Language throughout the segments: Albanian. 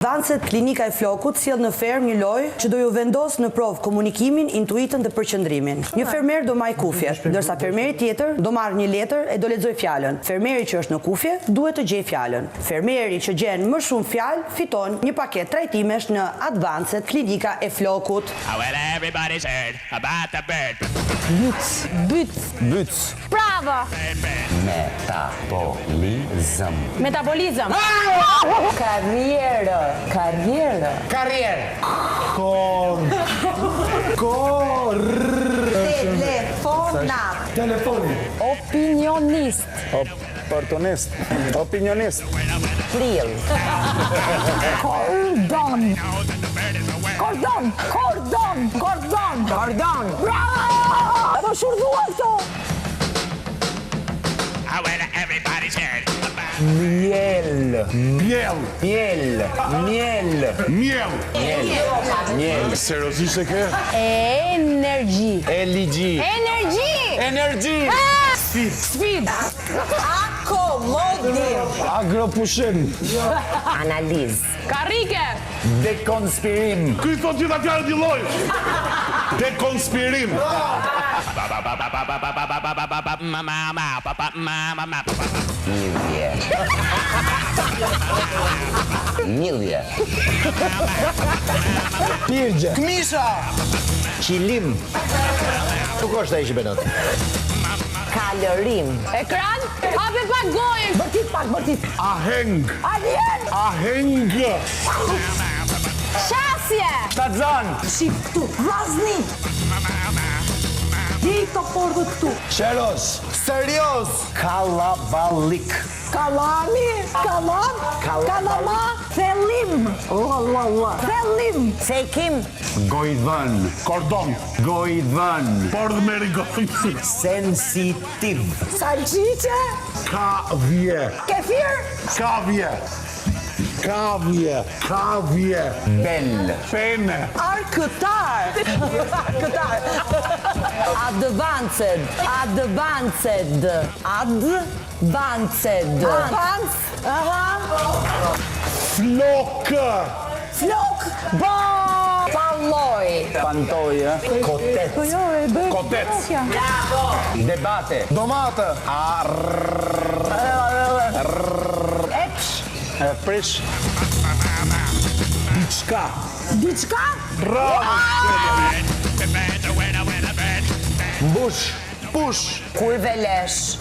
Advanced Klinika e Flokut sjell në fermë një lojë që do ju vendos në provë komunikimin, intuitën dhe përqendrimin. Një fermer do maj kufjet, ndërsa fermeri tjetër do marrë një letër e do lexoj fjalën. Fermeri që është në kufje duhet të gjejë fjalën. Fermeri që gjen më shumë fjalë fiton një paketë trajtimesh në Advanced Klinika e Flokut. Well, everybody's heard about the bird. Byt. Bravo! Metabolizëm. Karrierë. Telefoni. Opinionist. Opinionist. Prill. Kordon. Bravo! Apo shurdhua këto. Well, everybody's heard about Miel. Seriozisht e ke? Energji. Sfid. Akomodim. Agropushim. Analiz. Karrike! Dekonspirim. Ky thot gjitha fjalët i lloj. Dekonspirim. Milje. Pirgje. Kmisha. Qilim. Nuk është ai që benot. Kalorim. Ekran? Hape pak gojën! Bërtit. Aheng. Alien. Qasje! Tazan. Shif këtu. Vazni. Dito pordo këtu. Qeros. Serioz. Kalabalik. Kalami. Kalama. Thellim. Thellim. Cekim. Gojdhën. Kordon. Gojdhën. Bordh merigon. Sensitiv. Salqiqe. Kavje. Kefir. Kavje. Bel. Pene. Arkëtar. Advanced. Flok. Palloj. Pantoj. Kotec. Debate. Domate. Prish. Diçka. Mbush. Push. Kurvelesh.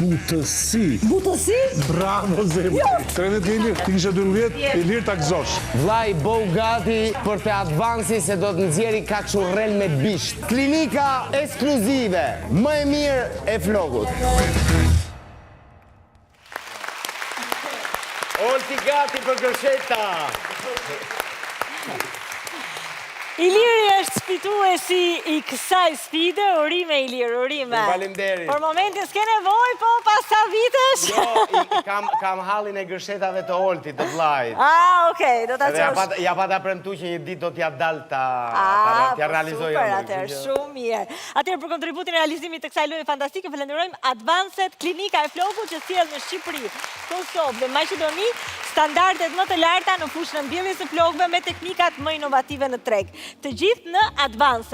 Butësi. Bravo zemër. 30 ilir. Ti kishe 12, ilir ta gëzosh. Vllai bëu gati për të advansi se do të nxjerri kaçurrel me bisht. Klinika ekskluzive, më e mirë e Flokut. Olti gati për gërsheta. Iliri është fituesi i kësaj sfide, urime Ilir, urime. Faleminderit. Por momentin s'ke nevojë, po pas sa vitesh? Jo, kam hallin e gërshetave të Oltit, të vllajt. Okej, do ta çosh. Ja pata premtu që një ditë do t'ja dal ta realizoj. Super, atëherë, shumë mirë. Atëherë për kontributin e realizimit të kësaj loje fantastike, falenderojmë Advanced Klinika e Flokut që sjell në Shqipëri, Kosovë dhe Maqedoni standardet më të larta në fushën e mbjelljes së flokëve me teknikat më inovative në treg. Të gjithë në Advanced.